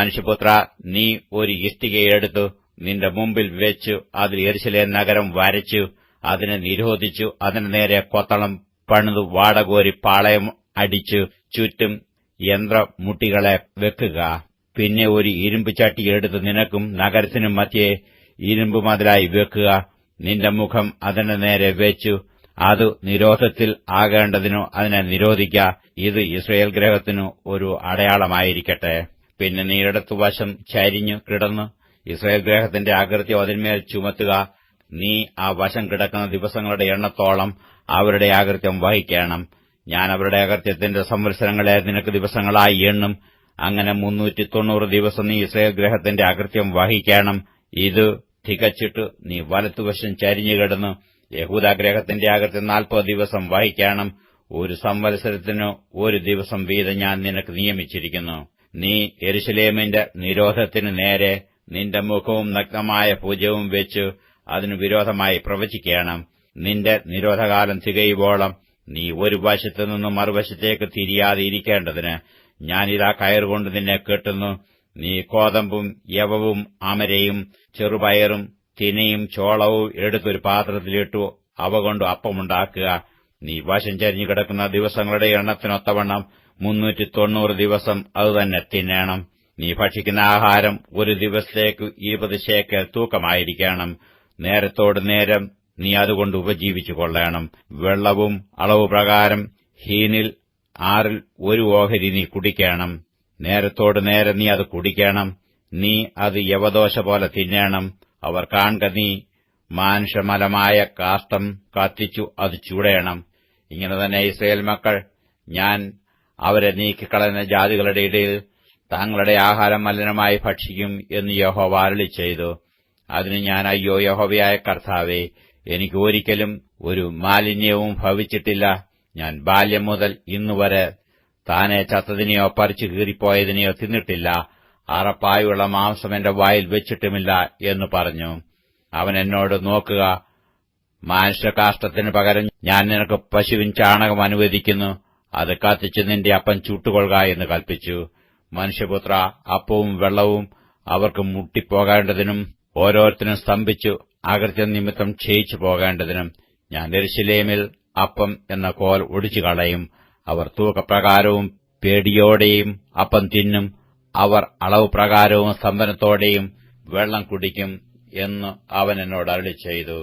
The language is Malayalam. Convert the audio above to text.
മനുഷ്യപുത്ര, നീ ഒരു ഇഷ്ടികയെടുത്തു നിന്റെ മുമ്പിൽ വെച്ചു അതിൽ യെരൂശലേം നഗരം വരച്ചു, അതിനെ നിരോധിച്ചു, അതിന് നേരെ കൊത്തളം പണിതു വാടകോരി പാളയം അടിച്ചു ചുറ്റും യന്ത്രമുട്ടികളെ വെക്കുക. പിന്നെ ഒരു ഇരുമ്പ് ചട്ടി എടുത്ത് നിനക്കും നഗരത്തിനും മധ്യേ ഇരുമ്പ് മതിലായി വെക്കുക. നിന്റെ മുഖം അതിന്റെ നേരെ വെച്ചു അത് നിരോധത്തിൽ ആകേണ്ടതിനോ അതിനെ നിരോധിക്ക. ഇത് യിസ്രായേൽ ഗൃഹത്തിനു ഒരു അടയാളമായിരിക്കട്ടെ. പിന്നെ നീ ഇടത്തുവശം ചരിഞ്ഞു കിടന്നു യിസ്രായേൽ ഗൃഹത്തിന്റെ അകൃത്യം അതിന്മേൽ ചുമത്തുക. നീ ആ വശം കിടക്കുന്ന ദിവസങ്ങളുടെ എണ്ണത്തോളം അവരുടെ അകൃത്യം വഹിക്കണം. ഞാൻ അവരുടെ അകൃത്യത്തിന്റെ സംവത്സരങ്ങളെ നിനക്ക് ദിവസങ്ങളായി എണ്ണും. അങ്ങനെ 390 ദിവസം നീ യിസ്രായേൽ ഗൃഹത്തിന്റെ അകൃത്യം വഹിക്കണം. ഇത് തികച്ചിട്ട് നീ വലത്തുവശം ചരിഞ്ഞുകിടന്നു യഹൂദാഗൃഹത്തിന്റെ അകൃത്യം 40 ദിവസം വഹിക്കണം. ഒരു സംവത്സരത്തിനു ഒരു ദിവസം വീതം ഞാൻ നിനക്ക് നിയമിച്ചിരിക്കുന്നു. നീ യെരൂശലേമിന്റെ നിരോധത്തിനു നേരെ നിന്റെ മുഖവും നഗ്നമായ ഭുജവും വെച്ചു അതിനു വിരോധമായി പ്രവചിക്കണം. നിന്റെ നിരോധകാലം തികയുവോളം നീ ഒരു വശത്തുനിന്ന് മറുവശത്തേക്ക് തിരിയാതെ ഇരിക്കേണ്ടതിന് ഞാനിതാ കയറുകൊണ്ട് നിന്നെ കെട്ടുന്നു. നീ കോതമ്പും യവവും അമരയും ചെറുപയറും തിനയും ചോളവും എടുത്തൊരു പാത്രത്തിലിട്ടു അവ കൊണ്ട് അപ്പമുണ്ടാക്കുക. നീ വശം ചരിഞ്ഞു കിടക്കുന്ന ദിവസങ്ങളുടെ എണ്ണത്തിനൊത്തവണ്ണം 390 ദിവസം അതുതന്നെ തിന്നണം. നീ ഭക്ഷിക്കുന്ന ആഹാരം ഒരു ദിവസത്തേക്ക് 20 ശേക്കെൽ തൂക്കമായിരിക്കണം. നേരത്തോട് നേരം നീ അതുകൊണ്ട് ഉപജീവിച്ചു കൊള്ളണം. വെള്ളവും അളവ് പ്രകാരം ഹീനിൽ 6 1 ഓഹരി നീ കുടിക്കണം. നേരത്തോട് നേരം നീ അത് കുടിക്കണം. നീ അത് യവദോശ പോലെ തിന്നണം. അവർ കാൺക നീ മാനുഷമലമായ കാഷ്ടം കത്തിച്ചു അത് ചുടയണം. ഇങ്ങനെ തന്നെ യിസ്രായേൽ മക്കൾ ഞാൻ അവരെ നീക്കിക്കളയുന്ന ജാതികളുടെ ഇടയിൽ തങ്ങളുടെ ആഹാരം മലിനമായി ഭക്ഷിക്കും എന്ന് യഹോവ അരുളിച്ചെയ്തു. അതിന് ഞാൻ, അയ്യോ യഹോവയായ കർത്താവേ, എനിക്ക് ഒരിക്കലും ഒരു മാലിന്യവും ഭവിച്ചിട്ടില്ല. ഞാൻ ബാല്യം മുതൽ ഇന്നുവരെ താനെ ചത്തതിനെയോ പറിച്ചു കീറിപ്പോയതിനെയോ തിന്നിട്ടില്ല. അറപ്പായുള്ള മാംസം എന്റെ വായിൽ വെച്ചിട്ടുമില്ല എന്ന് പറഞ്ഞു. അവൻ എന്നോട്, നോക്കുക, മാനുഷകാഷ്ടത്തിനു പകരം ഞാൻ നിനക്ക് പശുവിൻ ചാണകം അനുവദിക്കുന്നു. അത് കത്തിച്ച് നിന്റെ അപ്പം ചുട്ടുകൊള്ളുക എന്ന് കൽപ്പിച്ചു. മനുഷ്യപുത്ര, അപ്പവും വെള്ളവും അവർക്ക് മുട്ടിപ്പോകേണ്ടതിനും ഓരോരുത്തരും സ്തംഭിച്ചു അകൃത്യം നിമിത്തം ക്ഷയിച്ചു പോകേണ്ടതിനും ഞാൻ യെരൂശലേമിൽ അപ്പം എന്ന കോൽ ഒടിച്ചുകളയും. അവർ തൂക്കപ്രകാരവും പേടിയോടെയും അപ്പം തിന്നും. അവർ അളവ് പ്രകാരവും സ്തംഭനത്തോടെയും വെള്ളം കുടിക്കും എന്ന് അവൻ എന്നോട് അരുളിച്ചെയ്തു.